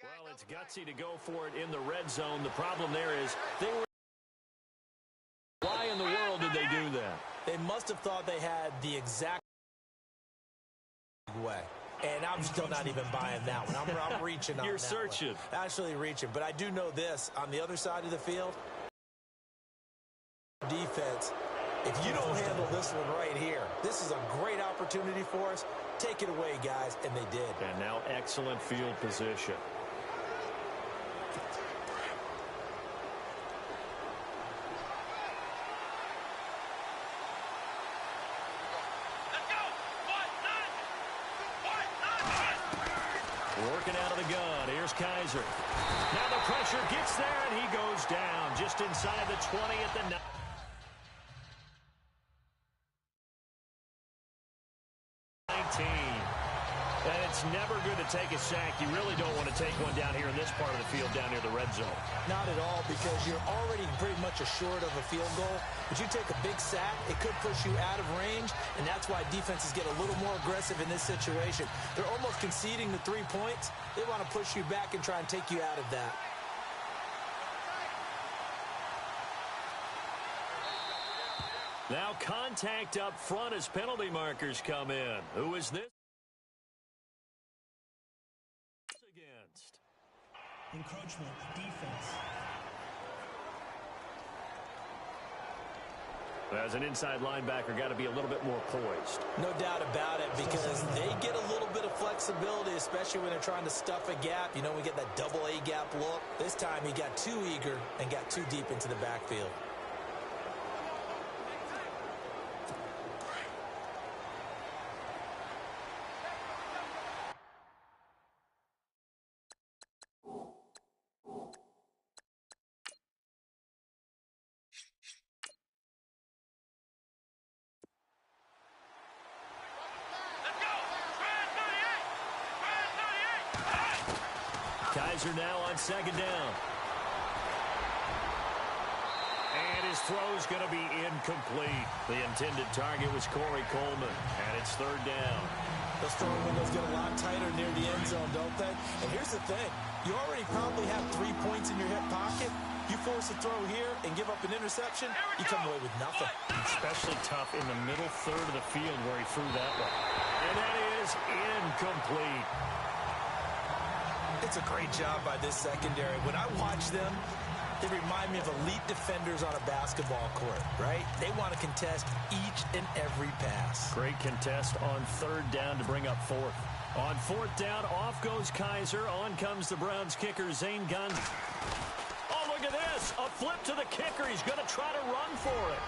Well, it's gutsy to go for it in the red zone. The problem there is they were... Why in the world did they do that? They must have thought they had the exact way. And I'm still not even buying that one. I'm reaching on You're that searching. one. Actually reaching. But I do know this. On the other side of the field, defense, if you don't handle this one right here, this is a great opportunity for us. Take it away, guys. And they did. And now excellent field position. Working out of the gun. Here's Kizer. Now the pressure gets there, and he goes down just inside the 20 at the 9. And it's never good to take a sack. You really don't want to take one down here in this part of the field, down near the red zone. Not at all, because you're already pretty much assured of a field goal. But you take a big sack, it could push you out of range, and that's why defenses get a little more aggressive in this situation. They're almost conceding the 3 points. They want to push you back and try and take you out of that. Now contact up front as penalty markers come in. Who is this against? Encroachment, defense. As an inside linebacker, got to be a little bit more poised. No doubt about it, because they get a little bit of flexibility, especially when they're trying to stuff a gap. You know, we get that double A gap look. This time he got too eager and got too deep into the backfield. Kizer now on second down. And his throw's going to be incomplete. The intended target was Corey Coleman, and it's third down. Those throwing windows get a lot tighter near the end zone, don't they? And here's the thing. You already probably have 3 points in your hip pocket. You force a throw here and give up an interception, you come away with nothing. Especially tough in the middle third of the field where he threw that one. And that is incomplete. It's a great job by this secondary. When I watch them, they remind me of elite defenders on a basketball court, right? They want to contest each and every pass. Great contest on third down to bring up fourth. On fourth down, off goes Kizer. On comes the Browns kicker, Zane Gunn. Oh, look at this. A flip to the kicker. He's going to try to run for it.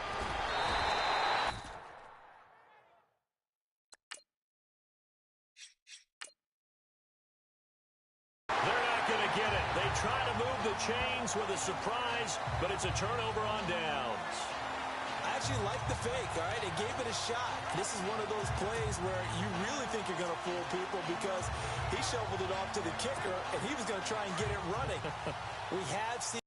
Try to move the chains with a surprise, but it's a turnover on downs. I actually like the fake, all right? It gave it a shot. This is one of those plays where you really think you're going to fool people because he shoveled it off to the kicker, and he was going to try and get it running. We have seen,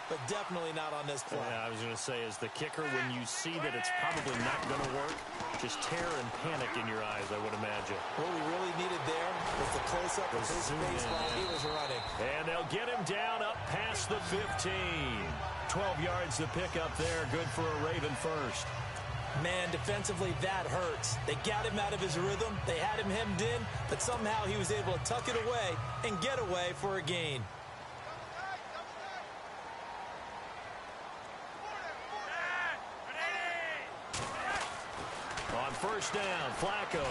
but definitely not on this play. Yeah, I was going to say, as the kicker, when you see that it's probably not going to work, just terror and panic in your eyes, I would imagine. What we really needed there was the close-up of his face while he was running. And they'll get him down up past the 15. 12 yards to pick up there. Good for a Raven first. Man, defensively, that hurts. They got him out of his rhythm. They had him hemmed in, but somehow he was able to tuck it away and get away for a gain. On first down, Flacco.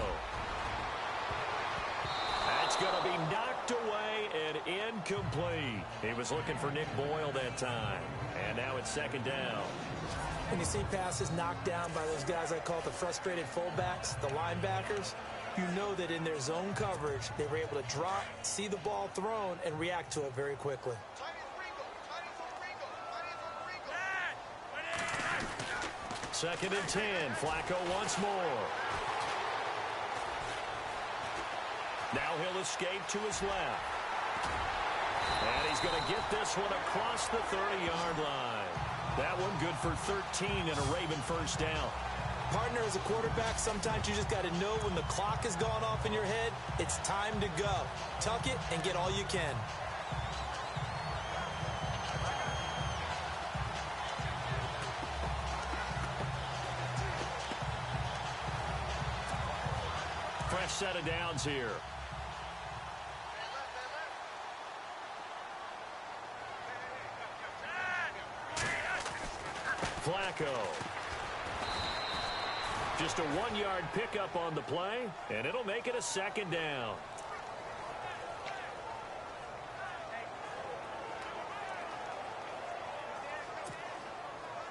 That's going to be knocked away and incomplete. He was looking for Nick Boyle that time. And now it's second down. When you see passes knocked down by those guys I call the frustrated fullbacks, the linebackers, you know that in their zone coverage, they were able to drop, see the ball thrown, and react to it very quickly. Second and 10. Flacco once more. Now he'll escape to his left. And he's going to get this one across the 30-yard line. That one good for 13 and a Raven first down. Partner, as a quarterback, sometimes you just got to know when the clock has gone off in your head, it's time to go. Tuck it and get all you can. Fresh set of downs here. Flacco. Just a 1-yard pickup on the play, and it'll make it a second down.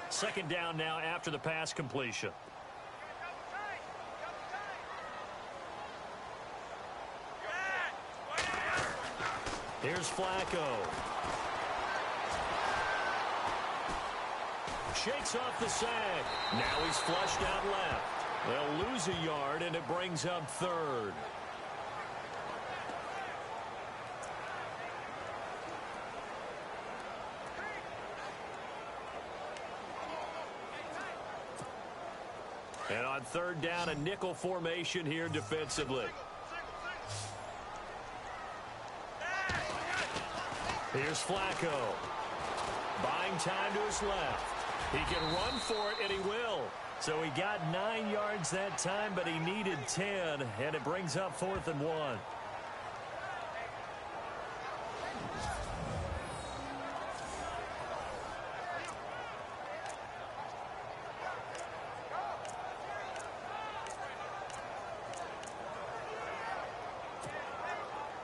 Second down now after the pass completion. Here's Flacco. Shakes off the sack. Now he's flushed out left. They'll lose a yard, and it brings up third. And on third down, a nickel formation here defensively. Here's Flacco. Buying time to his left. He can run for it, and he will. So he got 9 yards that time, but he needed 10, and it brings up 4th and 1.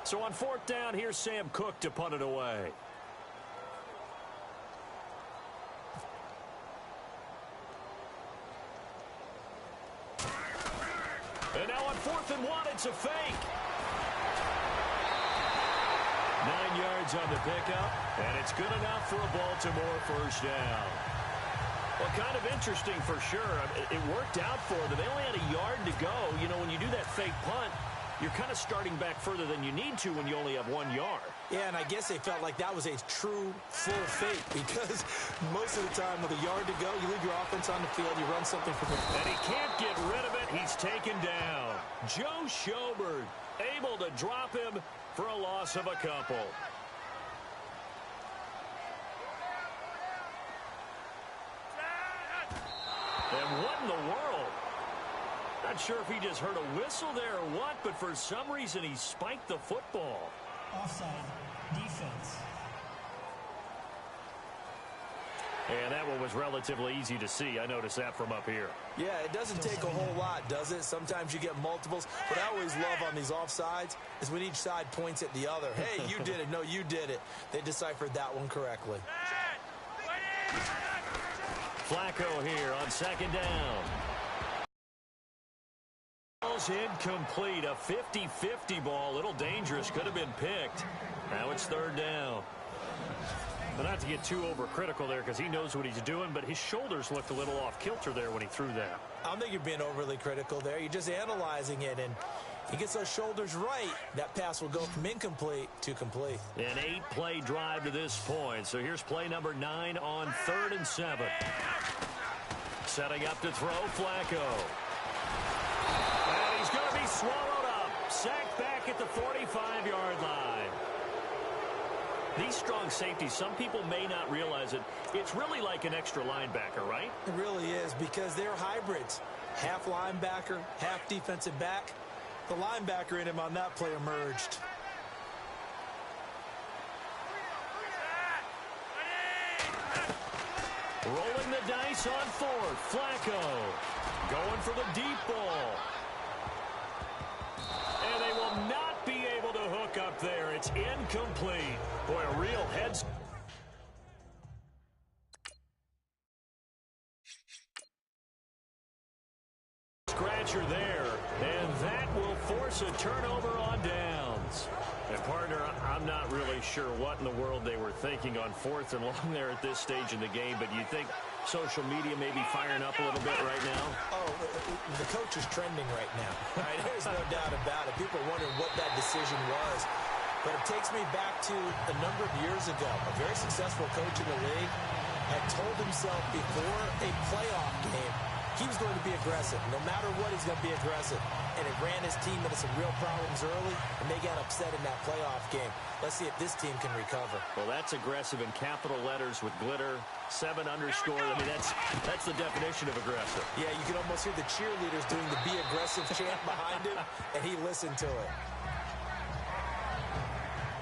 So on 4th down, here's Sam Cook to punt it away. And now on 4th and 1, it's a fake. 9 yards on the pickup, and it's good enough for a Baltimore first down. Well, kind of interesting for sure. It worked out for them. They only had a yard to go. You know, when you do that fake punt, you're kind of starting back further than you need to when you only have 1 yard. Yeah, and I guess they felt like that was a true full fake because most of the time with a yard to go, you leave your offense on the field, you run something from the... And he can't get rid of it. He's taken down. Joe Schobert able to drop him for a loss of a couple. And what in the world? Not sure if he just heard a whistle there or what, but for some reason he spiked the football. Offside. Defense. And that one was relatively easy to see. I noticed that from up here. Yeah, it doesn't take a whole lot, does it? Sometimes you get multiples. What I always love on these offsides is when each side points at the other. Hey, you did it. No, you did it. They deciphered that one correctly. Flacco here on second down. Ball's incomplete. A 50-50 ball. A little dangerous. Could have been picked. Now it's third down. But not to get too overcritical there because he knows what he's doing, but his shoulders looked a little off kilter there when he threw that. I don't think you're being overly critical there. You're just analyzing it, and if he gets those shoulders right, that pass will go from incomplete to complete. An 8-play drive to this point. So here's play number 9 on 3rd and 7. Setting up to throw, Flacco. And he's going to be swallowed up. Sacked back at the 45-yard line. These strong safeties, some people may not realize it. It's really like an extra linebacker, right? It really is because they're hybrids. Half linebacker, half defensive back. The linebacker in him on that play emerged. Rolling the dice on 4th. Flacco going for the deep ball. And they will not be able to hook up there. It's incomplete. Boy, a real head scratcher there. And that will force a turnover on downs. And partner, I'm not really sure what in the world they were thinking on 4th and long there at this stage in the game, but you think social media may be firing up a little bit right now? Oh, the coach is trending right now. Right? There's no doubt about it. People are wondering what that decision was. But it takes me back to a number of years ago. A very successful coach in the league had told himself before a playoff game, He was going to be aggressive. No matter what, he's going to be aggressive. And it ran his team into some real problems early, and they got upset in that playoff game. Let's see if this team can recover. Well, that's aggressive in capital letters with glitter, 7 underscore. I mean, that's the definition of aggressive. Yeah, you can almost hear the cheerleaders doing the be aggressive chant behind him, and he listened to it.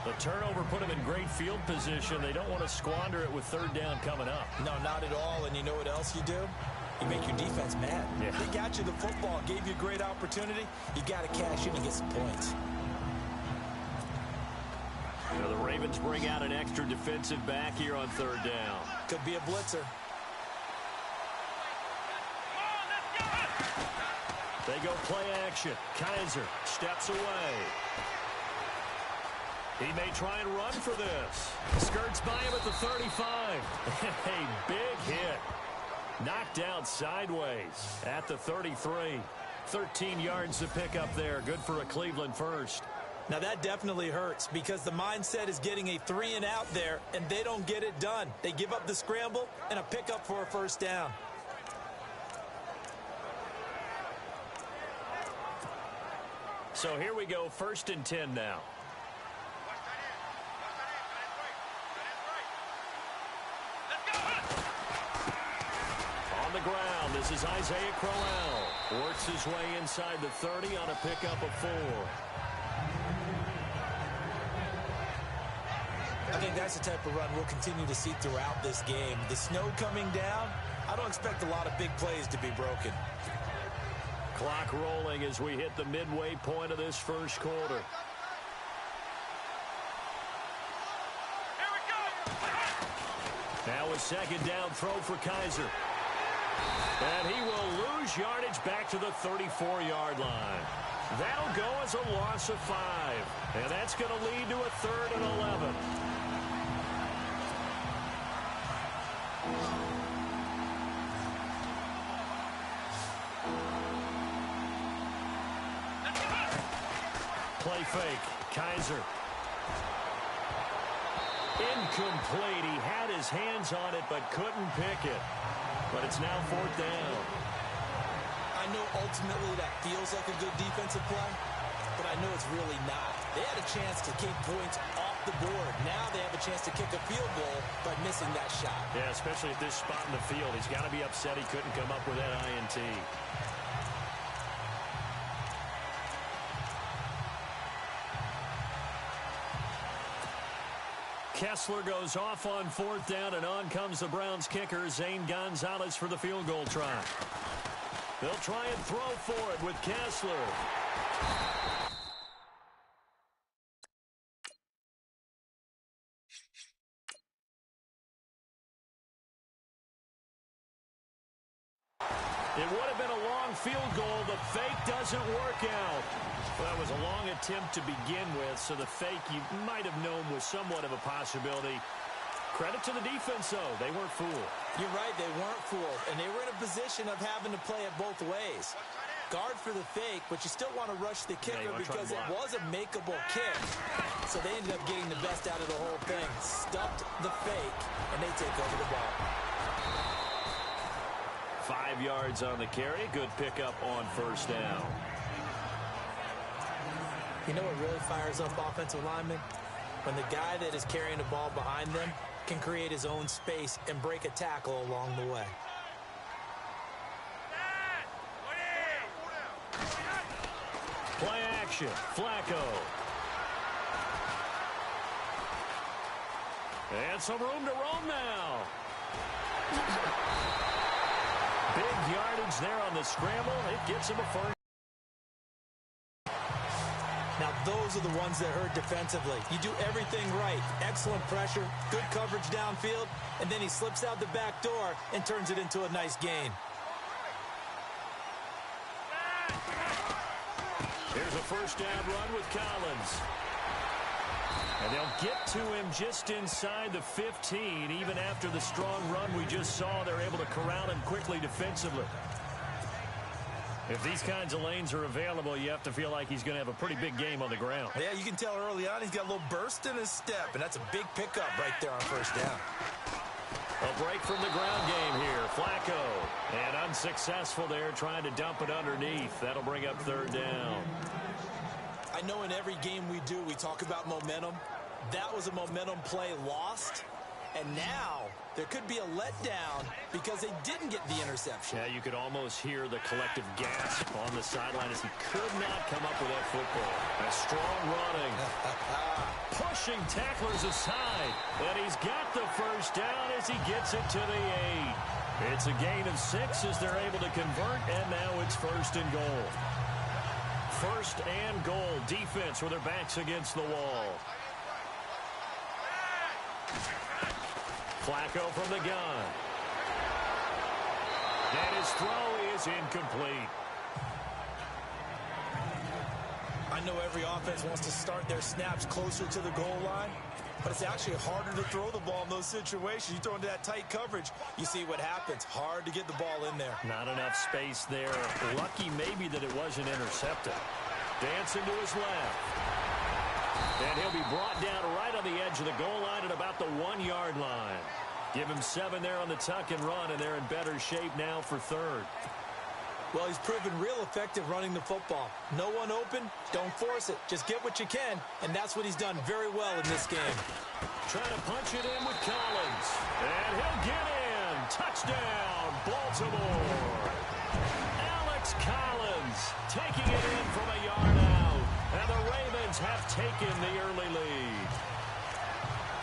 The turnover put him in great field position. They don't want to squander it with 3rd down coming up. No, not at all. And you know what else you do? You make your defense mad. Yeah. They got you the football, gave you a great opportunity. You got to cash in and get some points. Now the Ravens bring out an extra defensive back here on 3rd down. Could be a blitzer. They go play action. Kizer steps away. He may try and run for this. Skirts by him at the 35. A big hit. Knocked out sideways at the 33. 13 yards to pick up there. Good for a Cleveland first. Now that definitely hurts because the mindset is getting a 3-and-out there, and they don't get it done. They give up the scramble and a pickup for a 1st down. So here we go, 1st and 10 now. On the ground, this is Isaiah Crowell. Works his way inside the 30 on a pickup of 4. I think that's the type of run we'll continue to see throughout this game. The snow coming down, I don't expect a lot of big plays to be broken. Clock rolling as we hit the midway point of this 1st quarter. Now a 2nd down throw for Kizer. And he will lose yardage back to the 34-yard line. That'll go as a loss of 5. And that's going to lead to a 3rd and 11. Play fake. Kizer. Incomplete. He had his hands on it but couldn't pick it. But it's now 4th down. I know ultimately that feels like a good defensive play, but I know it's really not. They had a chance to keep points off the board. Now they have a chance to kick a field goal by missing that shot. Yeah, especially at this spot in the field. He's got to be upset he couldn't come up with that INT. Kessler goes off on 4th down, and on comes the Browns kicker, Zane Gonzalez, for the field goal try. They'll try and throw for it with Kessler. It would have been a long field goal. The fake doesn't work out. Well, that was a long attempt to begin with, so the fake you might have known was somewhat of a possibility. Credit to the defense, though. They weren't fooled. You're right, they weren't fooled, and they were in a position of having to play it both ways. Guard for the fake, but you still want to rush the kicker because it was a makeable kick. So they ended up getting the best out of the whole thing. Stuffed the fake, and they take over the ball. 5 yards on the carry. Good pickup on 1st down. You know what really fires up offensive linemen? When the guy that is carrying the ball behind them can create his own space and break a tackle along the way. Play action. Flacco. And some room to roam now. Big yardage there on the scramble. It gets him a 1st. Now, those are the ones that hurt defensively. You do everything right. Excellent pressure, good coverage downfield, and then he slips out the back door and turns it into a nice gain. Here's a 1st down run with Collins. And they'll get to him just inside the 15. Even after the strong run we just saw, they're able to corral him quickly defensively. If these kinds of lanes are available, you have to feel like he's going to have a pretty big game on the ground. Yeah, you can tell early on he's got a little burst in his step, and that's a big pickup right there on 1st down. A break from the ground game here. Flacco. And unsuccessful there trying to dump it underneath. That'll bring up third down. I know in every game we do, we talk about momentum. That was a momentum play lost. And now there could be a letdown because they didn't get the interception. Yeah, you could almost hear the collective gasp on the sideline as he could not come up with that football. A strong running. Pushing tacklers aside. And he's got the first down as he gets it to the 8. It's a gain of 6 as they're able to convert, and now it's first and goal. First and goal. Defense with their backs against the wall. Flacco from the gun. And his throw is incomplete. I know every offense wants to start their snaps closer to the goal line, but it's actually harder to throw the ball in those situations. You throw into that tight coverage, you see what happens. Hard to get the ball in there. Not enough space there. Lucky maybe that it wasn't intercepted. Dancing to his left. And he'll be brought down right on the edge of the goal line at about the 1-yard line. Give him 7 there on the tuck and run, and they're in better shape now for third. Well, he's proven real effective running the football. No one open, don't force it. Just get what you can, and that's what he's done very well in this game. Trying to punch it in with Collins. And he'll get in. Touchdown, Baltimore. Alex Collins taking it in from a yard out. And the Ravens have taken the early lead.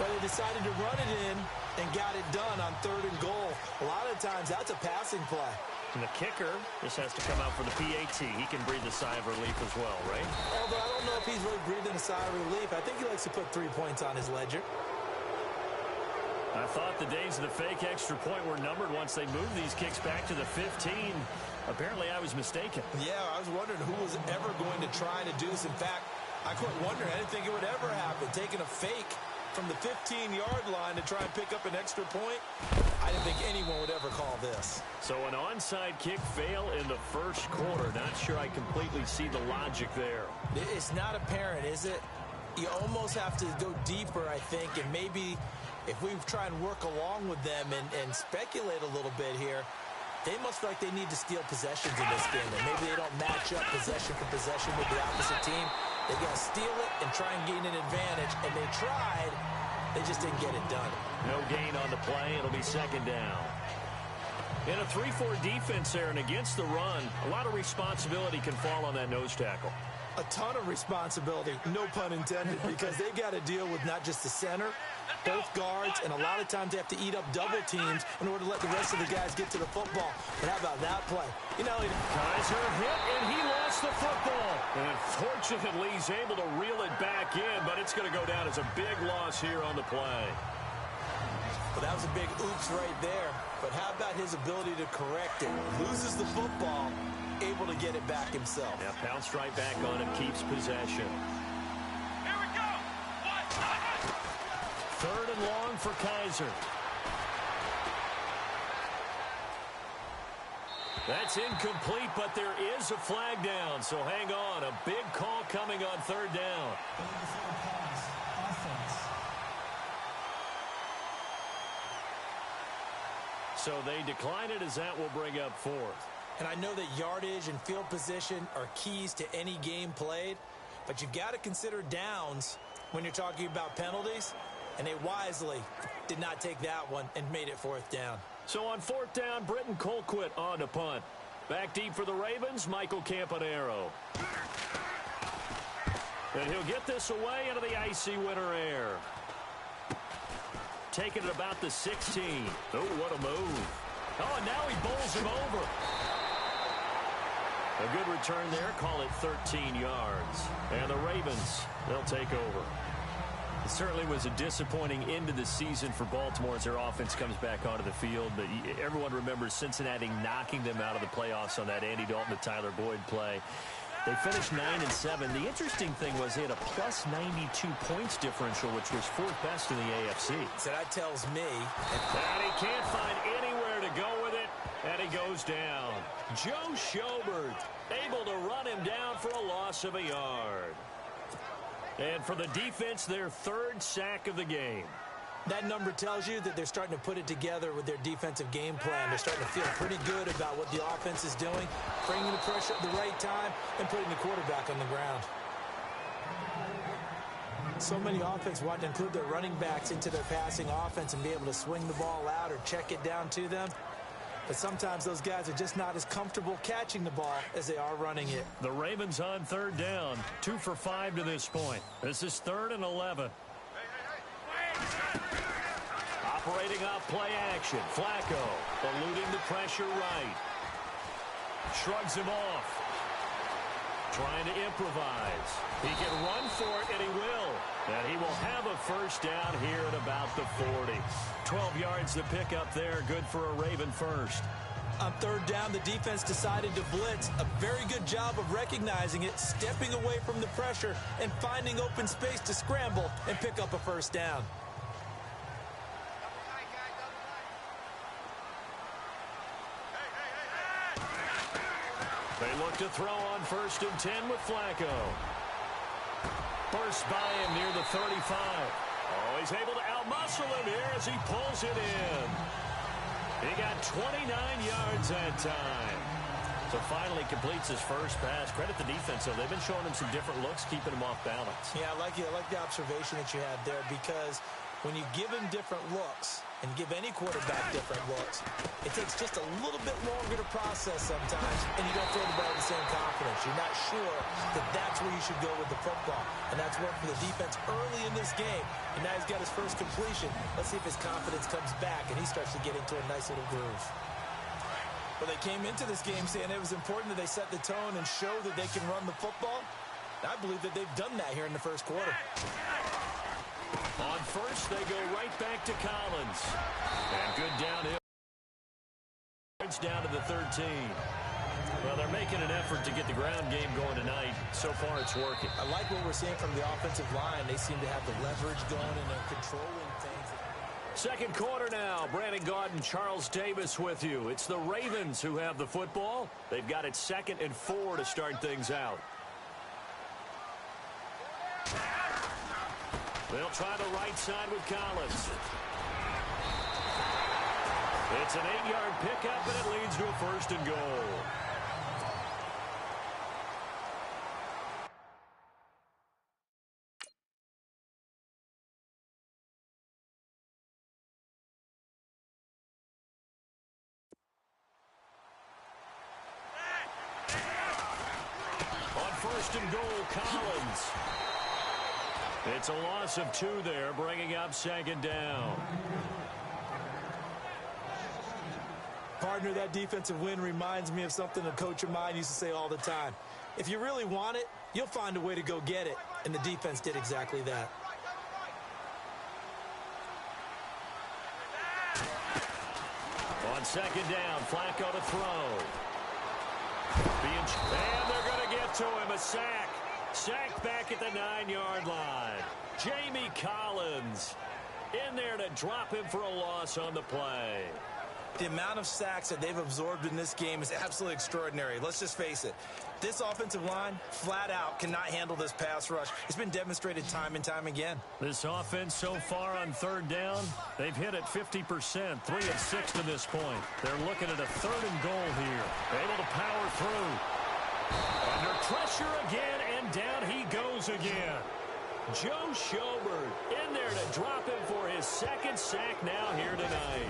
But they decided to run it in and got it done on third and goal. A lot of times that's a passing play. And the kicker just has to come out for the PAT. He can breathe a sigh of relief as well, right? Although I don't know if he's really breathing a sigh of relief. I think he likes to put 3 points on his ledger. I thought the days of the fake extra point were numbered once they moved these kicks back to the 15. Apparently I was mistaken. Yeah, I was wondering who was ever going to try to do this. In fact, I quit wondering. I didn't think it would ever happen. Taking a fake from the 15-yard line to try and pick up an extra point, I didn't think anyone would ever call this. So an onside kick fail in the first quarter. Not sure I completely see the logic there. It's not apparent, is it? You almost have to go deeper, I think, and maybe if we try and work along with them and speculate a little bit here, they must feel like they need to steal possessions in this game, and maybe they don't match up possession for possession with the opposite team. They got to steal it and try and gain an advantage, and they tried. They just didn't get it done. No gain on the play. It'll be second down. In a 3-4 defense there and against the run, a lot of responsibility can fall on that nose tackle. A ton of responsibility, no pun intended, because they got to deal with not just the center, both guards, and a lot of times they have to eat up double teams in order to let the rest of the guys get to the football. But how about that play? You know, Kizer hit, and he lost the football. And fortunately, he's able to reel it back in, but it's going to go down as a big loss here on the play. Well, that was a big oops right there. But how about his ability to correct it? Loses the football, able to get it back himself. Yeah, pounced right back on it, keeps possession. Here we go. Third and long for Kizer. That's incomplete, but there is a flag down, so hang on. A big call coming on third down. Before pause. Offense. So they decline it as that will bring up fourth. And I know that yardage and field position are keys to any game played, but you've got to consider downs when you're talking about penalties, and they wisely did not take that one and made it fourth down. So on fourth down, Britton Colquitt on to punt. Back deep for the Ravens, Michael Campanaro. And he'll get this away into the icy winter air. Taking it about the 16. Oh, what a move. Oh, and now he bowls him over. A good return there. Call it 13 yards. And the Ravens, they'll take over. It certainly was a disappointing end to the season for Baltimore as their offense comes back onto the field. But everyone remembers Cincinnati knocking them out of the playoffs on that Andy Dalton to Tyler Boyd play. They finished 9-7. The interesting thing was they had a plus 92 points differential, which was fourth best in the AFC. So that tells me. And he can't find anywhere to go with it, and he goes down. Joe Schobert able to run him down for a loss of a yard. And for the defense, their third sack of the game. That number tells you that they're starting to put it together with their defensive game plan. They're starting to feel pretty good about what the offense is doing, bringing the pressure at the right time, and putting the quarterback on the ground. So many offenses want to include their running backs into their passing offense and be able to swing the ball out or check it down to them. But sometimes those guys are just not as comfortable catching the ball as they are running it. The Ravens on third down, 2 for 5 to this point. This is 3rd and 11. Operating off play action. Flacco eluding the pressure right. Shrugs him off. Trying to improvise. He can run for it, and he will. And he will have a first down here at about the 40. 12 yards to pick up there. Good for a Raven first. On third down, the defense decided to blitz. A very good job of recognizing it, stepping away from the pressure, and finding open space to scramble and pick up a first down. They look to throw on 1st and 10 with Flacco. Burst by him near the 35. Oh, he's able to outmuscle him here as he pulls it in. He got 29 yards that time. So finally completes his first pass. Credit the defense, though. They've been showing him some different looks, keeping him off balance. Yeah, I like the observation that you had there, because when you give him different looks and give any quarterback different looks, it takes just a little bit longer to process sometimes, and you don't throw the ball with the same confidence. You're not sure that that's where you should go with the football, and that's worked for the defense early in this game, and now he's got his first completion. Let's see if his confidence comes back, and he starts to get into a nice little groove. Well, they came into this game saying it was important that they set the tone and show that they can run the football. I believe that they've done that here in the first quarter. On first, they go right back to Collins. And good downhill. It's down to the 13. Well, they're making an effort to get the ground game going tonight. So far, it's working. I like what we're seeing from the offensive line. They seem to have the leverage going, and they're controlling things. Second quarter now. Brandon Gaudin, Charles Davis with you. It's the Ravens who have the football. They've got it 2nd and 4 to start things out. They'll try the right side with Collins. It's an 8-yard pickup, and it leads to a 1st and goal. On 1st and goal, Collins. It's a loss of 2 there, bringing up 2nd down. Partner, that defensive win reminds me of something a coach of mine used to say all the time. If you really want it, you'll find a way to go get it. And the defense did exactly that. On 2nd down, Flacco to throw. And they're going to get to him, a sack. Sacked back at the 9-yard line. Jamie Collins in there to drop him for a loss on the play. The amount of sacks that they've absorbed in this game is absolutely extraordinary. Let's just face it. This offensive line, flat out, cannot handle this pass rush. It's been demonstrated time and time again. This offense so far on 3rd down, they've hit it 50%, 3 of 6 to this point. They're looking at a 3rd and goal here. Able to power through. Under pressure again, and down he goes again. Joe Schobert in there to drop him for his 2nd sack now here tonight.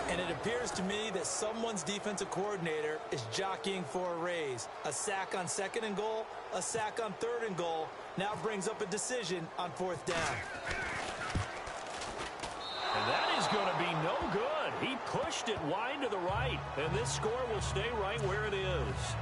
And it appears to me that someone's defensive coordinator is jockeying for a raise. A sack on 2nd and goal, a sack on 3rd and goal, now brings up a decision on 4th down. And that is going to be no good. He pushed it wide to the right, and this score will stay right where it is.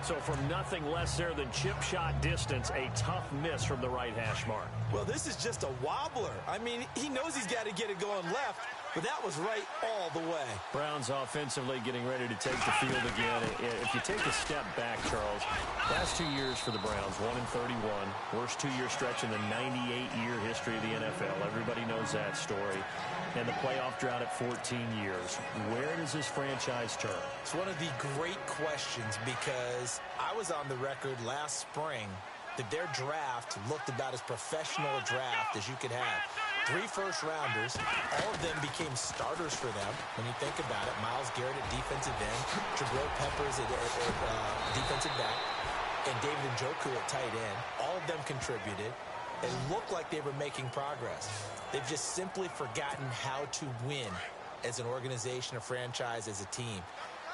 So from nothing less there than chip shot distance, a tough miss from the right hash mark. Well, this is just a wobbler. I mean, he knows he's got to get it going left, but that was right all the way. Browns offensively getting ready to take the field again. If you take a step back, Charles, last 2 years for the Browns, 1-31, worst two-year stretch in the 98-year history of the NFL. Everybody knows that story. And the playoff drought at 14 years. Where does this franchise turn? It's one of the great questions because I was on the record last spring that their draft looked about as professional a draft as you could have. 3 first-rounders, all of them became starters for them. When you think about it, Myles Garrett at defensive end, Jabril Peppers at defensive back, and David Njoku at tight end. All of them contributed. It looked like they were making progress. They've just simply forgotten how to win as an organization, a franchise, as a team.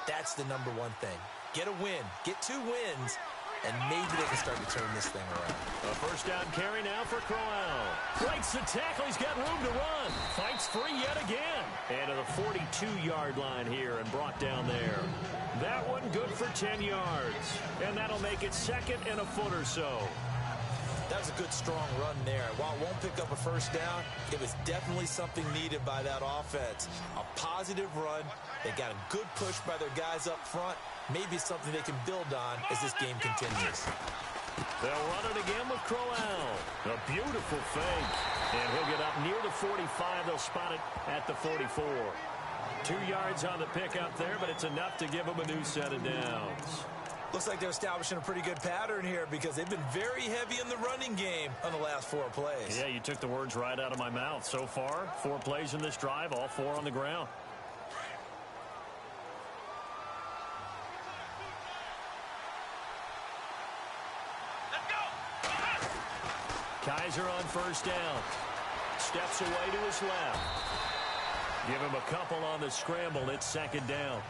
That's the number one thing. Get a win. Get 2 wins. And maybe they can start to turn this thing around. A first down carry now for Crowell. Breaks the tackle. He's got room to run. Fights free yet again. And to the 42-yard line here and brought down there. That one good for 10 yards. And that'll make it second and a foot or so. That was a good, strong run there. While it won't pick up a first down, it was definitely something needed by that offense. A positive run. They got a good push by their guys up front. Maybe something they can build on as this game continues. They'll run it again with Crowell. A beautiful fake. And he'll get up near the 45. They'll spot it at the 44. 2 yards on the pickup there, but it's enough to give them a new set of downs. Looks like they're establishing a pretty good pattern here because they've been very heavy in the running game on the last 4 plays. Yeah, you took the words right out of my mouth. So far, 4 plays in this drive, all 4 on the ground. Kizer on first down. Steps away to his left. Give him a couple on the scramble. It's second down.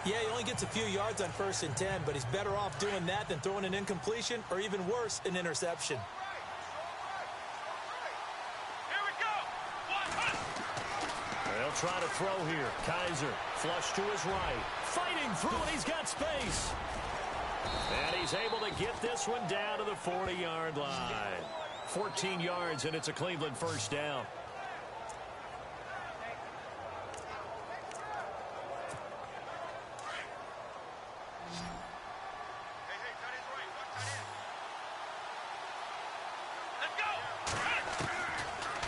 Yeah, he only gets a few yards on 1st and 10, but he's better off doing that than throwing an incompletion or even worse, an interception. Here we go. They'll try to throw here. Kizer flush to his right. Fighting through it. He's got space. And he's able to get this one down to the 40-yard line. 14 yards, and it's a Cleveland first down.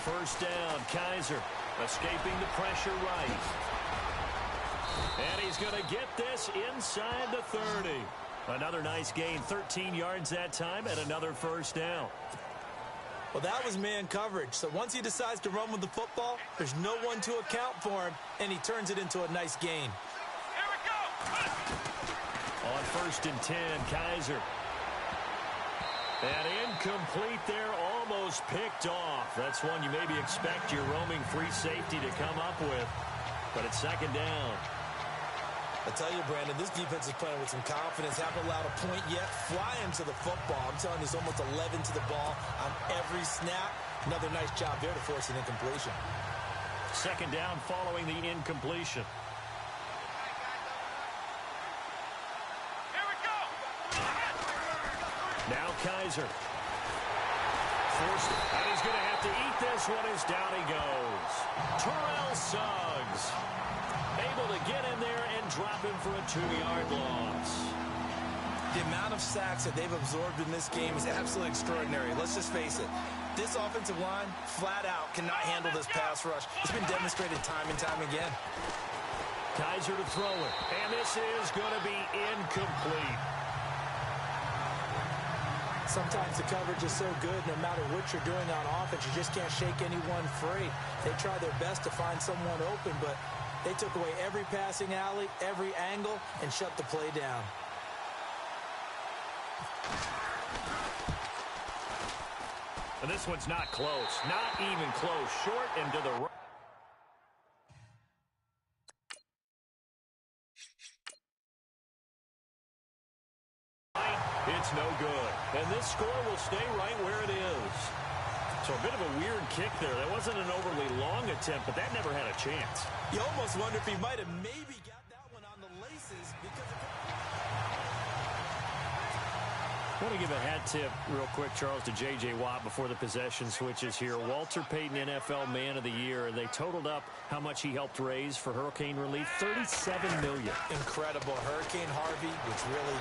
First down, Kizer escaping the pressure right. And he's going to get this inside the 30. Another nice gain, 13 yards that time, and another first down. Well, that was man coverage. So once he decides to run with the football, there's no one to account for him, and he turns it into a nice gain. Here we go. On 1st and 10, Kizer. And incomplete there, almost picked off. That's one you maybe expect your roaming free safety to come up with. But it's second down. I tell you, Brandon, this defense is playing with some confidence. Haven't allowed a point yet. Flying to the football. I'm telling you, there's almost 11 to the ball on every snap. Another nice job there to force an incompletion. Second down following the incompletion. Here we go. Now Kizer. Forced it. And he's going to have to eat this one as down he goes. Terrell Suggs able to get in there and drop him for a 2-yard loss. The amount of sacks that they've absorbed in this game is absolutely extraordinary. Let's just face it. This offensive line, flat out, cannot handle this pass rush. It's been demonstrated time and time again. Kizer to throw it. And this is going to be incomplete. Sometimes the coverage is so good, no matter what you're doing on offense, you just can't shake anyone free. They try their best to find someone open, but they took away every passing alley, every angle, and shut the play down. And this one's not close. Not even close. Short and to the right. It's no good. And this score will stay right where it is. So a bit of a weird kick there. That wasn't an overly long attempt, but that never had a chance. You almost wonder if he might have maybe got that one on the laces because I want to give a hat tip real quick, Charles, to J.J. Watt before the possession switches here. Walter Payton, NFL Man of the Year. They totaled up how much he helped raise for hurricane relief, $37 million. Incredible. Hurricane Harvey, which really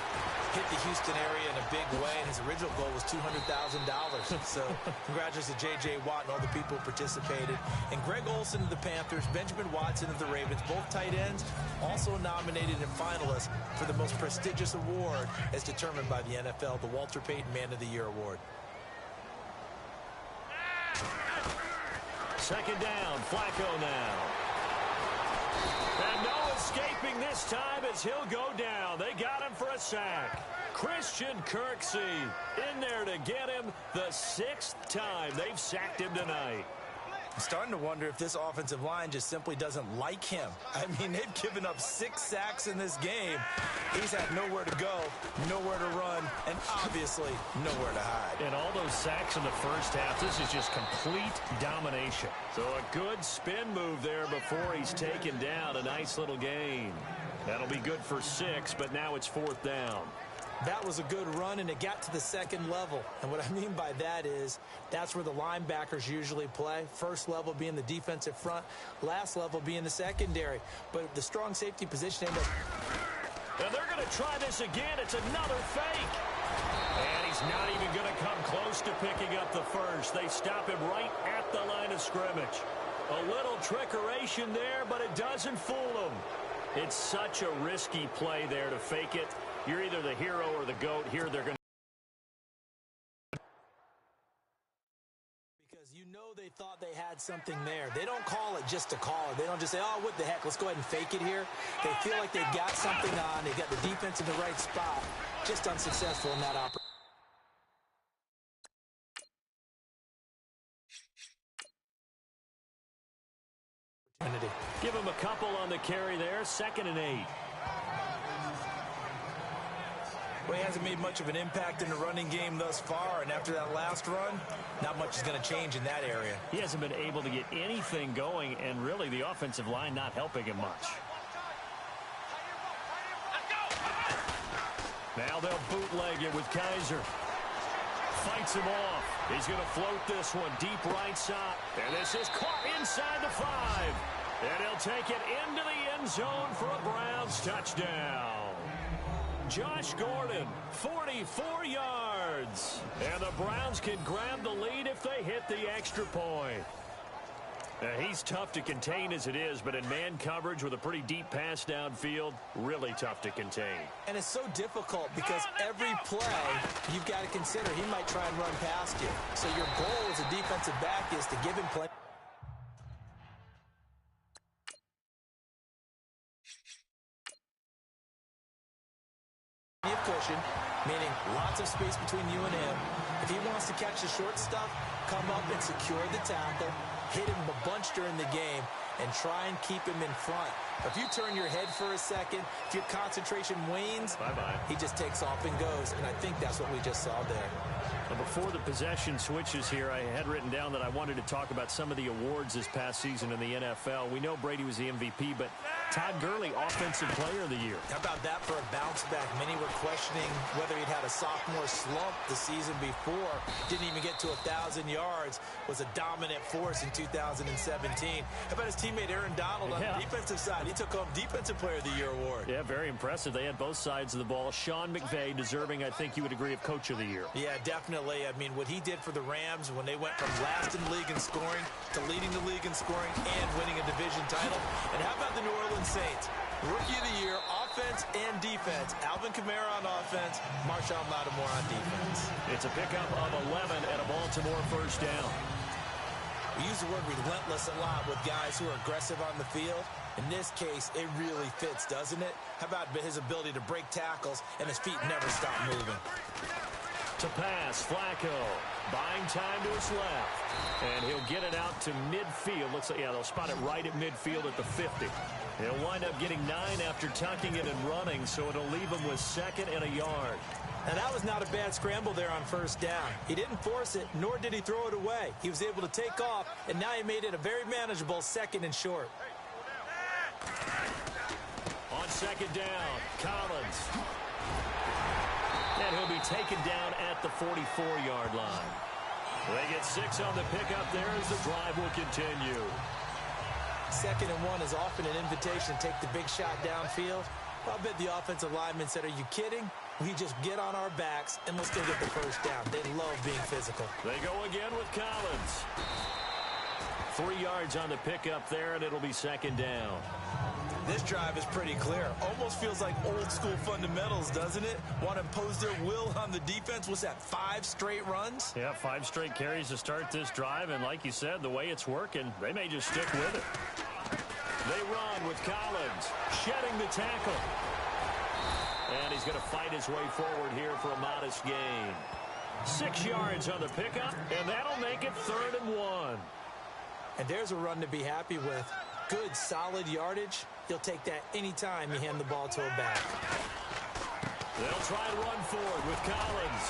hit the Houston area in a big way, and his original goal was $200,000. So congratulations to J.J. Watt and all the people who participated. And Greg Olsen of the Panthers, Benjamin Watson of the Ravens, both tight ends, also nominated and finalists for the most prestigious award as determined by the NFL, the Walter Payton Man of the Year Award. Second down, Flacco now. And no escaping this time as he'll go down. They got him for a sack. Christian Kirksey in there to get him the 6th time they've sacked him tonight. I'm starting to wonder if this offensive line just simply doesn't like him. I mean, they've given up 6 sacks in this game. He's had nowhere to go, nowhere to run, and obviously nowhere to hide. And all those sacks in the first half, this is just complete domination. So a good spin move there before he's taken down. A nice little gain. That'll be good for 6, but now it's 4th down. That was a good run, and it got to the second level. And what I mean by that is that's where the linebackers usually play. First level being the defensive front, last level being the secondary. But the strong safety position ended up. And they're going to try this again. It's another fake. And he's not even going to come close to picking up the first. They stop him right at the line of scrimmage. A little trickeration there, but it doesn't fool them. It's such a risky play there to fake it. You're either the hero or the GOAT. Here they're going to. Because you know they thought they had something there. They don't call it just to call it. They don't just say, oh, what the heck, let's go ahead and fake it here. They feel like they've got something on. They've got the defense in the right spot. Just unsuccessful in that opportunity. Give him a couple on the carry there. 2nd and 8. Well, he hasn't made much of an impact in the running game thus far, and after that last run, not much is going to change in that area. He hasn't been able to get anything going, and really the offensive line not helping him much. Now they'll bootleg it with Kaiser. Fights him off. He's going to float this one deep right side. And this is caught inside the 5. And he'll take it into the end zone for a Browns touchdown. Josh Gordon, 44 yards. And the Browns can grab the lead if they hit the extra point. Now, he's tough to contain as it is, but in man coverage with a pretty deep pass downfield, really tough to contain. And it's so difficult because every play you've got to consider he might try and run past you. So your goal as a defensive back is to give him play. Of cushion, meaning lots of space between you and him. If he wants to catch the short stuff, come up and secure the tackle, hit him a bunch during the game, and try and keep him in front. If you turn your head for a second, if your concentration wanes, bye-bye. He just takes off and goes, and I think that's what we just saw there. Before the possession switches here, I had written down that I wanted to talk about some of the awards this past season in the NFL. We know Brady was the MVP, but Todd Gurley, Offensive Player of the Year. How about that for a bounce back? Many were questioning whether he'd had a sophomore slump the season before. Didn't even get to 1,000 yards. Was a dominant force in 2017. How about his teammate Aaron Donald on the defensive side? He took home Defensive Player of the Year award. Yeah, very impressive. They had both sides of the ball. Sean McVay deserving, I think you would agree, of Coach of the Year. Yeah, definitely. I mean, what he did for the Rams when they went from last in the league in scoring to leading the league in scoring and winning a division title. And how about the New Orleans Saints? Rookie of the Year, offense and defense. Alvin Kamara on offense, Marshawn Lattimore on defense. It's a pickup of 11 and a Baltimore first down. We use the word relentless a lot with guys who are aggressive on the field. In this case, it really fits, doesn't it? How about his ability to break tackles and his feet never stop moving? To pass, Flacco, buying time to his left. And he'll get it out to midfield. Looks like, yeah, they'll spot it right at midfield at the 50. He'll wind up getting 9 after tucking it and running, so it'll leave him with 2nd and a yard. And that was not a bad scramble there on first down. He didn't force it, nor did he throw it away. He was able to take off, and now he made it a very manageable 2nd and short. On 2nd down, Collins. And he'll be taken down at the 44-yard line. They get 6 on the pickup there as the drive will continue. 2nd and 1 is often an invitation to take the big shot downfield. I bet the offensive lineman said, are you kidding? We just get on our backs and let's go get the first down. They love being physical. They go again with Collins. 3 yards on the pickup there, and it'll be 2nd down. This drive is pretty clear. Almost feels like old school fundamentals, doesn't it? Want to impose their will on the defense. What's that, 5 straight runs? Yeah, 5 straight carries to start this drive, and like you said, the way it's working, they may just stick with it. They run with Collins, shedding the tackle. And he's going to fight his way forward here for a modest gain. 6 yards on the pickup, and that'll make it 3rd and 1. And there's a run to be happy with. Good, solid yardage. You'll take that anytime you hand the ball to a back. They'll try to run forward with Collins.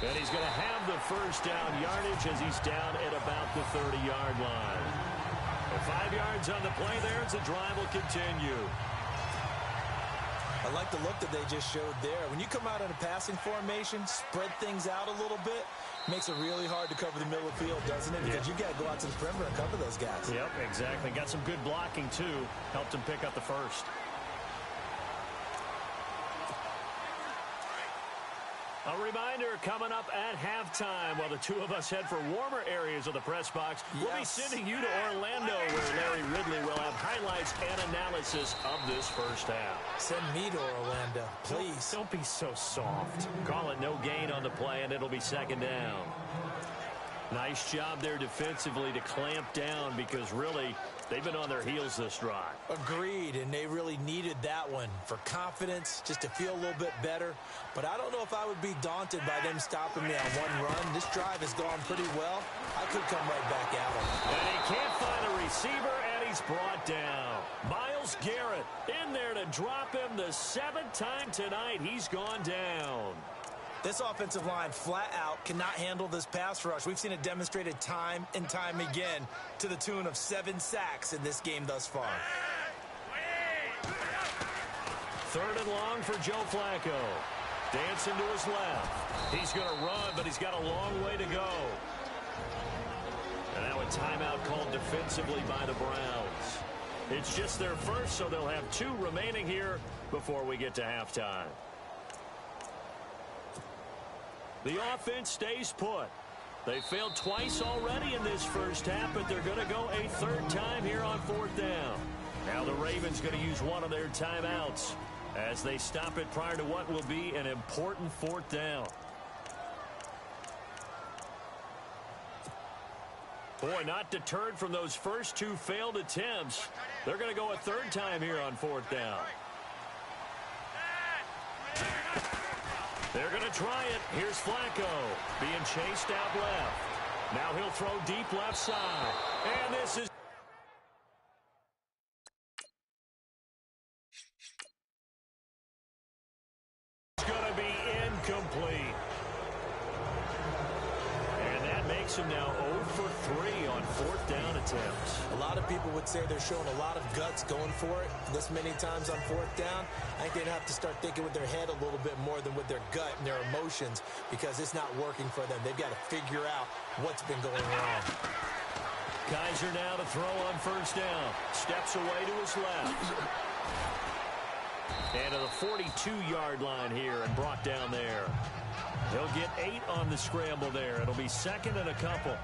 And he's going to have the first down yardage as he's down at about the 30-yard line. And 5 yards on the play there as the drive will continue. I like the look that they just showed there. When you come out in a passing formation, spread things out a little bit, makes it really hard to cover the middle of the field, doesn't it? Because you got to go out to the perimeter and cover those guys. Yep, exactly. Got some good blocking, too. Helped him pick up the first. A reminder coming up at halftime while the two of us head for warmer areas of the press box. We'll be sending you to Orlando where Larry Ridley will have highlights and analysis of this first half. Send me to Orlando, please. Don't be so soft. Call it no gain on the play, and it'll be 2nd down. Nice job there defensively to clamp down because really they've been on their heels this drive. Agreed, and they really needed that one for confidence, just to feel a little bit better. But I don't know if I would be daunted by them stopping me on one run. This drive has gone pretty well. I could come right back at them. And he can't find a receiver, and he's brought down. Myles Garrett in there to drop him the 7th time tonight. He's gone down. This offensive line flat out cannot handle this pass rush. We've seen it demonstrated time and time again to the tune of 7 sacks in this game thus far. 3rd and long for Joe Flacco. Dancing to his left. He's going to run, but he's got a long way to go. And now a timeout called defensively by the Browns. It's just their first, so they'll have 2 remaining here before we get to halftime. The offense stays put. They failed twice already in this first half, but they're going to go a 3rd time here on 4th down. Now the Ravens going to use one of their timeouts as they stop it prior to what will be an important 4th down. Boy, not deterred from those first 2 failed attempts. They're going to go a 3rd time here on 4th down. They're going to try it. Here's Flacco being chased out left. Now he'll throw deep left side. And this is going to be incomplete. And that makes him now 0 for 3 on 4th down attempts. A lot of people would say they're showing a lot of guts going for it this many times on 4th down. I think they'd have to start thinking with their head a little bit more than with their gut and their emotions because it's not working for them. They've got to figure out what's been going wrong. Kizer now to throw on 1st down. Steps away to his left. And to the 42-yard line here and brought down there. He'll get 8 on the scramble there. It'll be 2nd and a couple.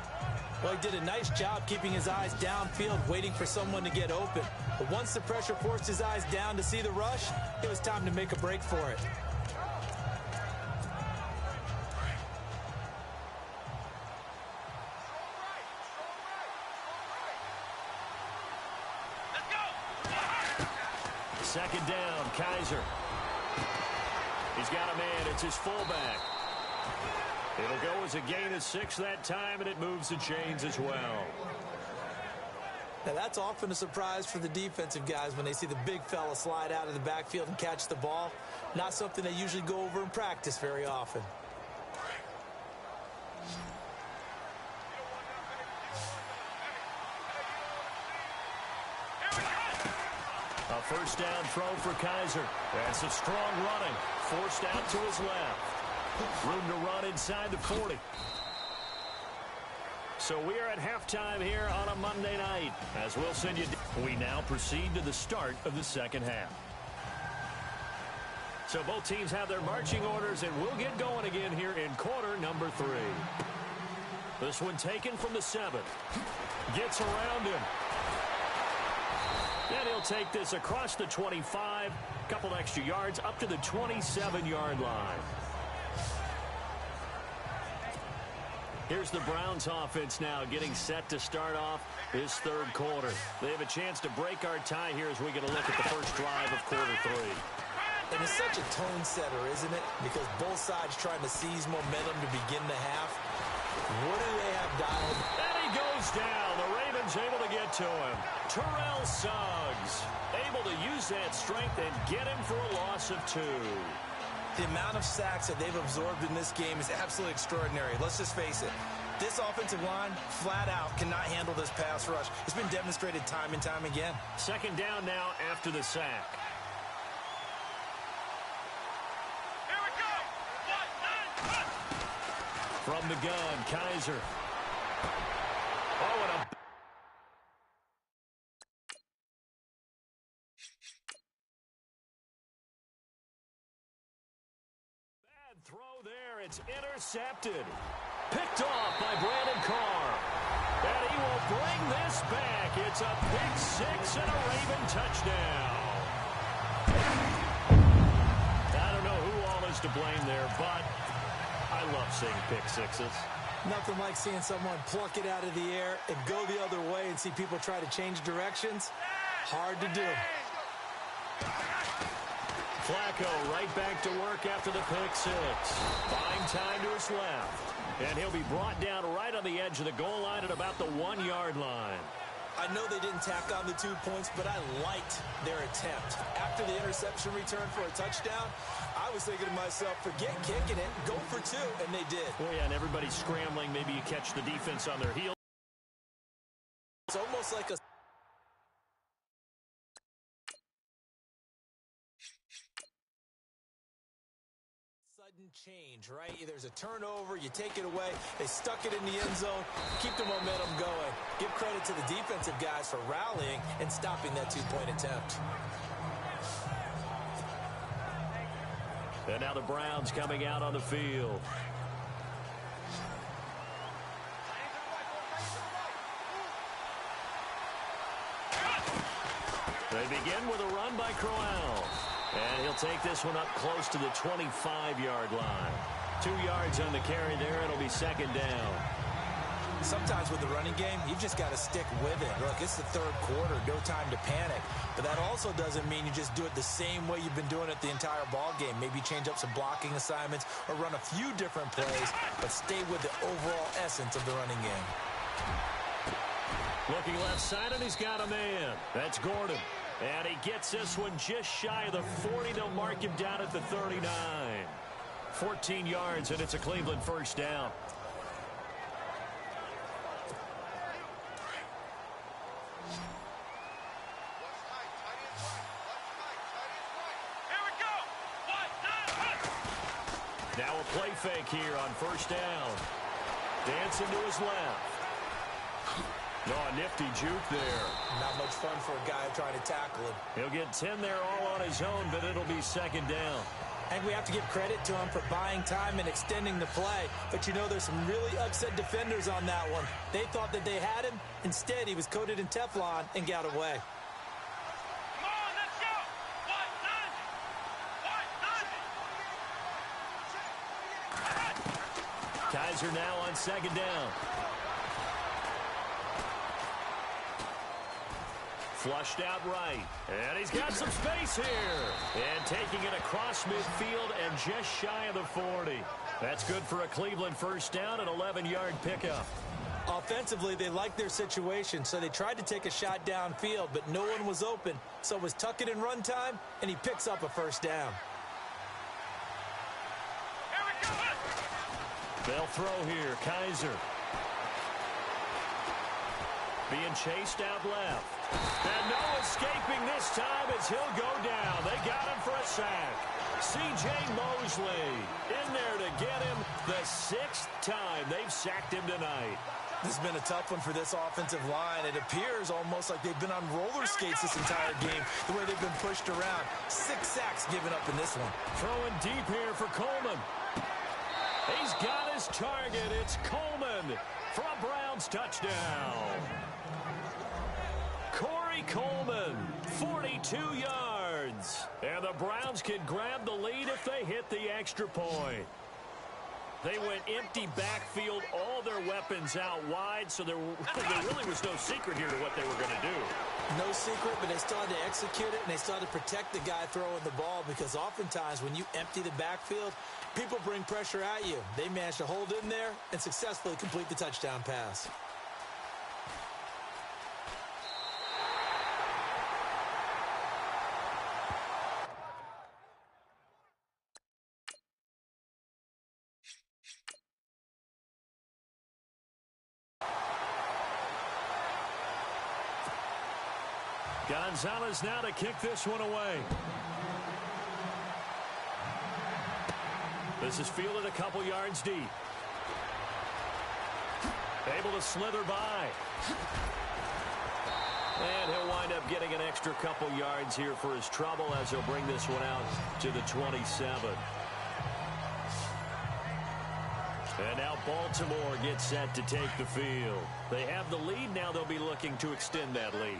Well, he did a nice job keeping his eyes downfield, waiting for someone to get open. But once the pressure forced his eyes down to see the rush, it was time to make a break for it. Let's go! 2nd down, Kizer. He's got a man. It's his fullback. It'll go as a gain of 6 that time, and it moves the chains as well. Now, that's often a surprise for the defensive guys when they see the big fella slide out of the backfield and catch the ball. Not something they usually go over in practice very often. A first down throw for Kizer. That's a strong running. Forced out to his left. Room to run inside the 40. So we are at halftime here on a Monday night. As we'll send you, we now proceed to the start of the second half. So both teams have their marching orders, and we'll get going again here in quarter number 3. This one taken from the 7. Gets around him. And he'll take this across the 25. Couple extra yards up to the 27-yard line. Here's the Browns offense now getting set to start off this third quarter. They have a chance to break our tie here as we get a look at the first drive of quarter 3. And it's such a tone setter, isn't it? Because both sides trying to seize momentum to begin the half. What do they have dialed? And he goes down. The Ravens able to get to him. Terrell Suggs able to use that strength and get him for a loss of 2. The amount of sacks that they've absorbed in this game is absolutely extraordinary. Let's just face it. This offensive line, flat out, cannot handle this pass rush. It's been demonstrated time and time again. Second down now after the sack. Here we go. 1, 9, 1. From the gun, Kizer. Oh, and a bad throw there. It's intercepted. Picked off by Brandon Carr. And he will bring this back. It's a pick 6 and a Raven touchdown. I don't know who all is to blame there, but I love seeing pick 6s. Nothing like seeing someone pluck it out of the air and go the other way and see people try to change directions. Hard to do. Flacco right back to work after the pick 6. Buying time to his left. And he'll be brought down right on the edge of the goal line at about the 1-yard line. I know they didn't tack on the 2 points, but I liked their attempt. After the interception return for a touchdown, I was thinking to myself, forget kicking it, go for 2, and they did. Oh, yeah, and everybody's scrambling. Maybe you catch the defense on their heels. It's almost like a sudden change, right? There's a turnover, you take it away, they stuck it in the end zone, keep the momentum going. Give credit to the defensive guys for rallying and stopping that 2-point attempt. And now the Browns coming out on the field. They begin with a run by Crowell. And he'll take this one up close to the 25-yard line. 2 yards on the carry there. It'll be second down. Sometimes with the running game, you've just got to stick with it. Look, it's the third quarter, no time to panic. But that also doesn't mean you just do it the same way you've been doing it the entire ball game. Maybe change up some blocking assignments or run a few different plays, but stay with the overall essence of the running game. Looking left side, and he's got a man. That's Gordon. And he gets this one just shy of the 40. They'll mark him down at the 39. 14 yards, and it's a Cleveland first down. Here we go. 1, 9, 1. Now a play fake here on first down. Dancing to his left. Oh, a nifty juke there. Not much fun for a guy trying to tackle him. He'll get 10 there all on his own, but it'll be second down. And we have to give credit to him for buying time and extending the play. But, you know, there's some really upset defenders on that one. They thought that they had him. Instead, he was coated in Teflon and got away. Come on, let's go. 1, 9, 1. Kizer now on second down. Flushed out right. And he's got some space here. And taking it across midfield and just shy of the 40. That's good for a Cleveland first down, an 11-yard pickup. Offensively, they liked their situation, so they tried to take a shot downfield, but no one was open. So it was tuck it in run time, and he picks up a first down. Here we go. They'll throw here. Kizer. Being chased out left. And Noah escaping this time as he'll go down. They got him for a sack. C.J. Mosley in there to get him the 6th time they've sacked him tonight. This has been a tough one for this offensive line. It appears almost like they've been on roller skates this entire game, the way they've been pushed around. 6 sacks given up in this one. Throwing deep here for Coleman. He's got his target. It's Coleman for a Browns touchdown. Corey Coleman, 42 yards. And the Browns can grab the lead if they hit the extra point. They went empty backfield, all their weapons out wide, so there really was no secret here to what they were going to do. No secret, but they still had to execute it, and they still had to protect the guy throwing the ball, because oftentimes when you empty the backfield, people bring pressure at you. They managed to hold in there and successfully complete the touchdown pass. Gonzalez now to kick this one away. This is fielded a couple yards deep. Able to slither by. And he'll wind up getting an extra couple yards here for his trouble as he'll bring this one out to the 27. And now Baltimore gets set to take the field. They have the lead. Now they'll be looking to extend that lead.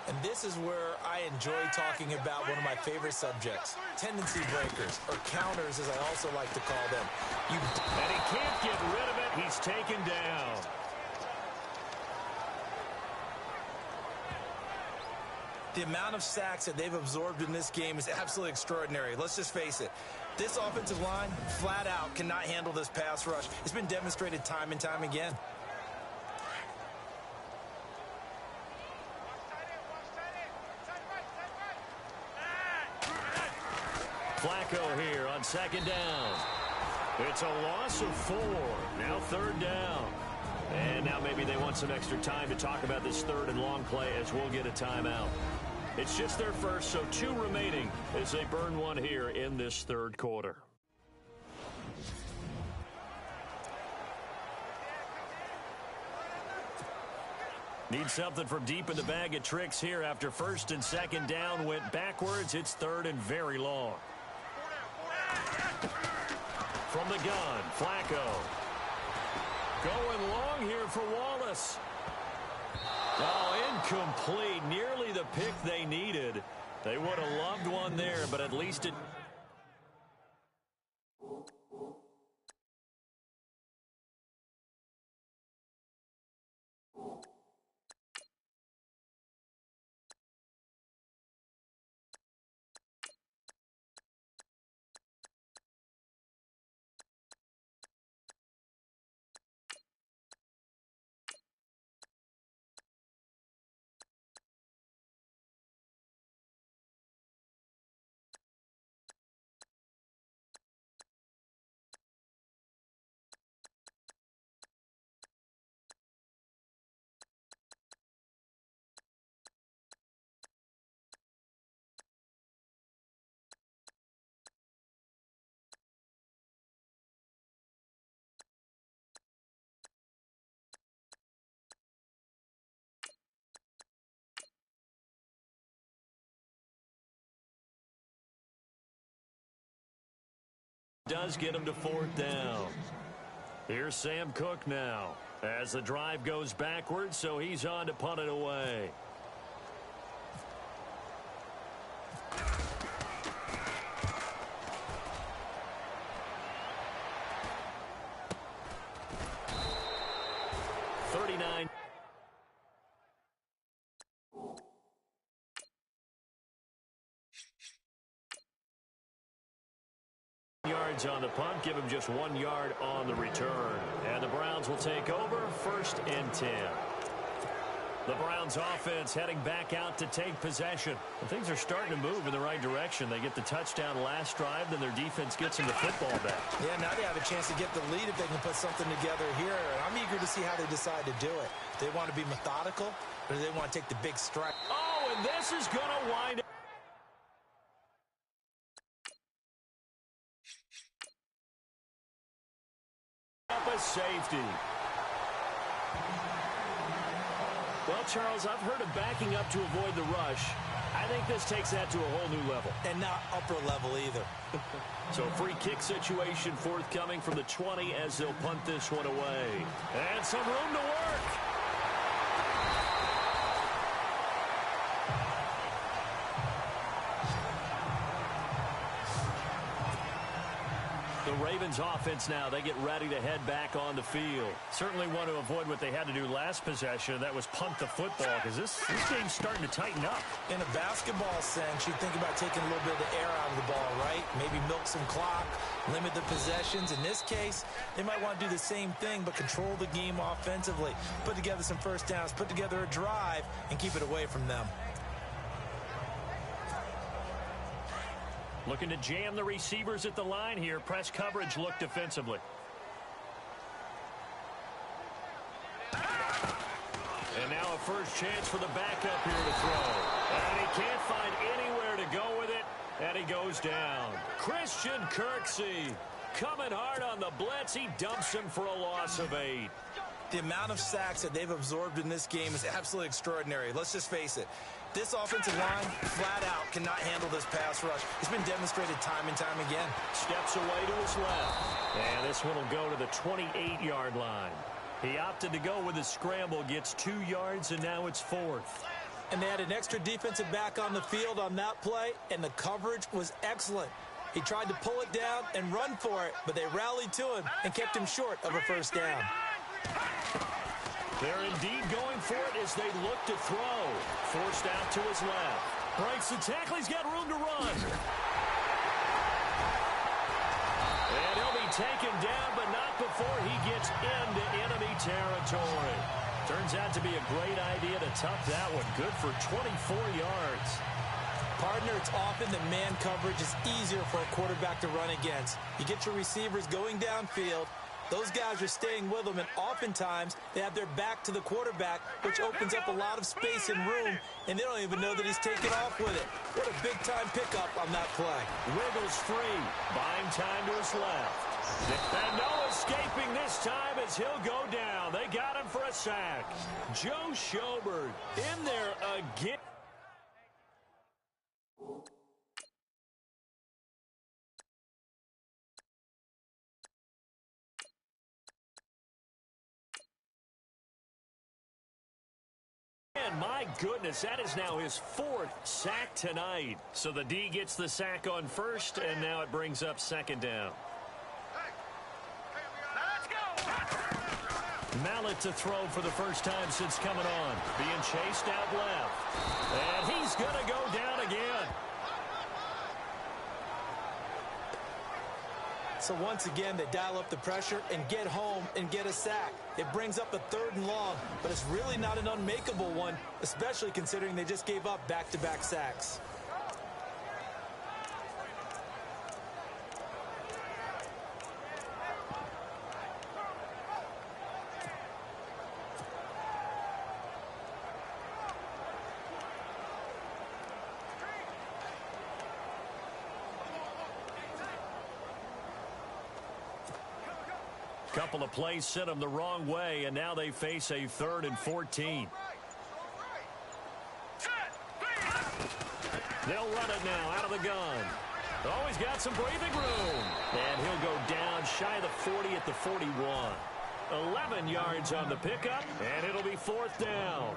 And this is where I enjoy talking about one of my favorite subjects, tendency breakers, or counters as I also like to call them. And he can't get rid of it. He's taken down. The amount of sacks that they've absorbed in this game is absolutely extraordinary. Let's just face it. This offensive line, flat out, cannot handle this pass rush. It's been demonstrated time and time again. Flacco here on second down. It's a loss of 4. Now third down. And now maybe they want some extra time to talk about this third and long play as we'll get a timeout. It's just their first, so 2 remaining as they burn one here in this third quarter. Need something from deep in the bag of tricks here after first and second down went backwards. It's third and very long. From the gun, Flacco. Going long here for Wallace. Oh, incomplete. Nearly the pick they needed. They would have loved one there, but at least it... does get him to fourth down. Here's Sam Cook now as the drive goes backwards, so he's on to punt it away. Yards on the punt, give him just 1 yard on the return. And the Browns will take over, 1st and 10. The Browns offense heading back out to take possession. And things are starting to move in the right direction. They get the touchdown last drive, then their defense gets them the football back. Yeah, now they have a chance to get the lead if they can put something together here. And I'm eager to see how they decide to do it. Do they want to be methodical, or do they want to take the big strike? Oh, and this is going to wind up a safety. Well, Charles, I've heard of backing up to avoid the rush. I think this takes that to a whole new level. And not upper level either. So free kick situation forthcoming from the 20 as they'll punt this one away. And some room to work. The Ravens offense now, they get ready to head back on the field. Certainly want to avoid what they had to do last possession. That was punt the football, because this game's starting to tighten up. In a basketball sense, you think about taking a little bit of the air out of the ball, right? Maybe milk some clock, limit the possessions. In this case, they might want to do the same thing, but control the game offensively. Put together some first downs, put together a drive, and keep it away from them. Looking to jam the receivers at the line here. Press coverage look defensively. And now a first chance for the backup here to throw. And he can't find anywhere to go with it. And he goes down. Christian Kirksey coming hard on the blitz. He dumps him for a loss of 8. The amount of sacks that they've absorbed in this game is absolutely extraordinary. Let's just face it. This offensive line, flat out, cannot handle this pass rush. It's been demonstrated time and time again. Steps away to his left. And this one will go to the 28-yard line. He opted to go with a scramble, gets 2 yards, and now it's 4th. And they had an extra defensive back on the field on that play, and the coverage was excellent. He tried to pull it down and run for it, but they rallied to him and kept him short of a first down. They're indeed going for it as they look to throw. Forced out to his left. Breaks the tackle. He's got room to run. And he'll be taken down, but not before he gets into enemy territory. Turns out to be a great idea to tuck that one. Good for 24 yards. Partner, it's often that man coverage is easier for a quarterback to run against. You get your receivers going downfield. Those guys are staying with them, and oftentimes they have their back to the quarterback, which opens up a lot of space and room, and they don't even know that he's taken off with it. What a big-time pickup on that play. Wiggles free, buying time to his left. And no escaping this time as he'll go down. They got him for a sack. Joe Schobert in there again. And my goodness, that is now his 4th sack tonight. So the D gets the sack on first, and now it brings up 2nd down. Mallett to throw for the first time since coming on. Being chased out left. And he's going to go down again. So once again, they dial up the pressure and get home and get a sack. It brings up a 3rd and long, but it's really not an unmakeable one, especially considering they just gave up back-to-back sacks. Couple of plays sent them the wrong way, and now they face a 3rd and 14. They'll run it now out of the gun. Oh, he's got some breathing room. And he'll go down shy of the 40 at the 41. 11 yards on the pickup, and it'll be 4th down.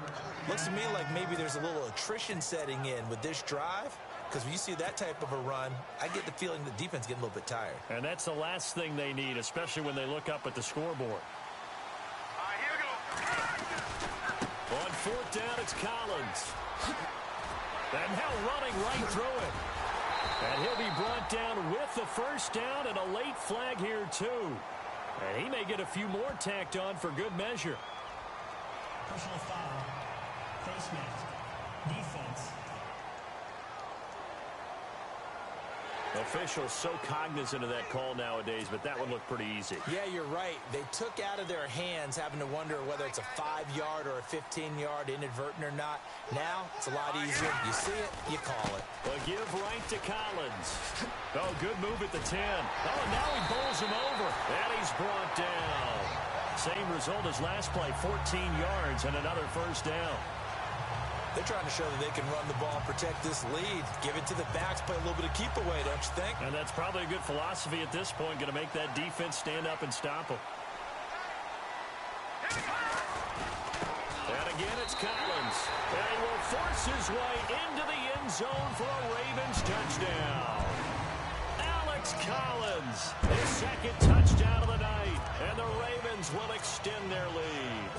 Looks to me like maybe there's a little attrition setting in with this drive. Because when you see that type of a run, I get the feeling the defense getting a little bit tired. And that's the last thing they need, especially when they look up at the scoreboard. Here we go. On 4th down, it's Collins. And now running right through it. And he'll be brought down with the first down and a late flag here, too. And he may get a few more tacked on for good measure. Personal foul. Face mask. Defense. Officials so cognizant of that call nowadays, but that one looked pretty easy. Yeah, you're right. They took out of their hands having to wonder whether it's a 5-yard or a 15-yard inadvertent or not. Now, it's a lot easier. You see it, you call it. A give right to Collins. Oh, good move at the 10. Oh, and now he bowls him over. And he's brought down. Same result as last play, 14 yards and another first down. They're trying to show that they can run the ball, protect this lead, give it to the backs, play a little bit of keep away, don't you think? And that's probably a good philosophy at this point, going to make that defense stand up and stop them. And again, it's Collins. And he will force his way into the end zone for a Ravens touchdown. Alex Collins, his second touchdown of the night, and the Ravens will extend their lead.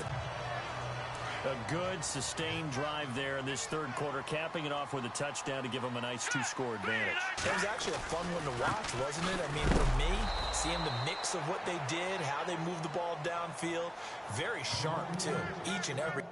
A good, sustained drive there in this third quarter, capping it off with a touchdown to give them a nice 2-score advantage. It was actually a fun one to watch, wasn't it? I mean, for me, seeing the mix of what they did, how they moved the ball downfield, very sharp, too, each and every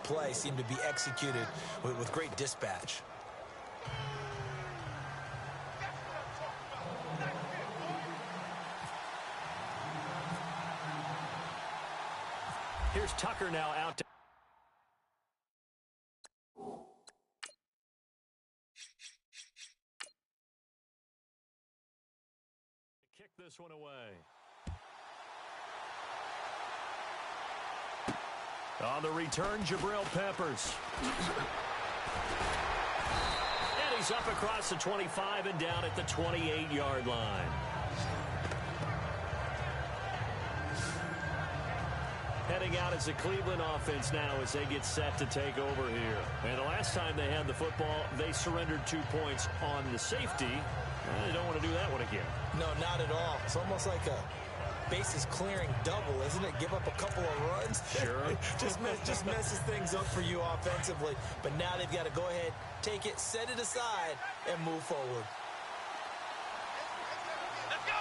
play seemed to be executed with great dispatch. Here's Tucker now out to kick this one away. On the return, Jabril Peppers. And he's up across the 25 and down at the 28-yard line. Heading out as the Cleveland offense now as they get set to take over here. And the last time they had the football, they surrendered 2 points on the safety. They don't want to do that one again. No, not at all. It's almost like a bases clearing double, isn't it? Give up a couple of runs. Sure. just messes things up for you offensively. But now they've got to go ahead, take it, set it aside, and move forward. Let's go!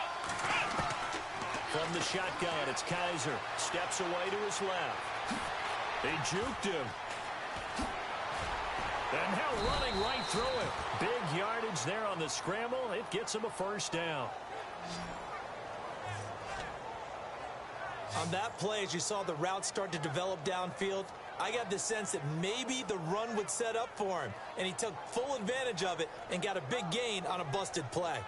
From the shotgun, it's Kaiser. Steps away to his left. They juked him. And now running right through it. Big yardage there on the scramble. It gets him a first down. On that play, as you saw the route start to develop downfield, I got the sense that maybe the run would set up for him. And he took full advantage of it and got a big gain on a busted play.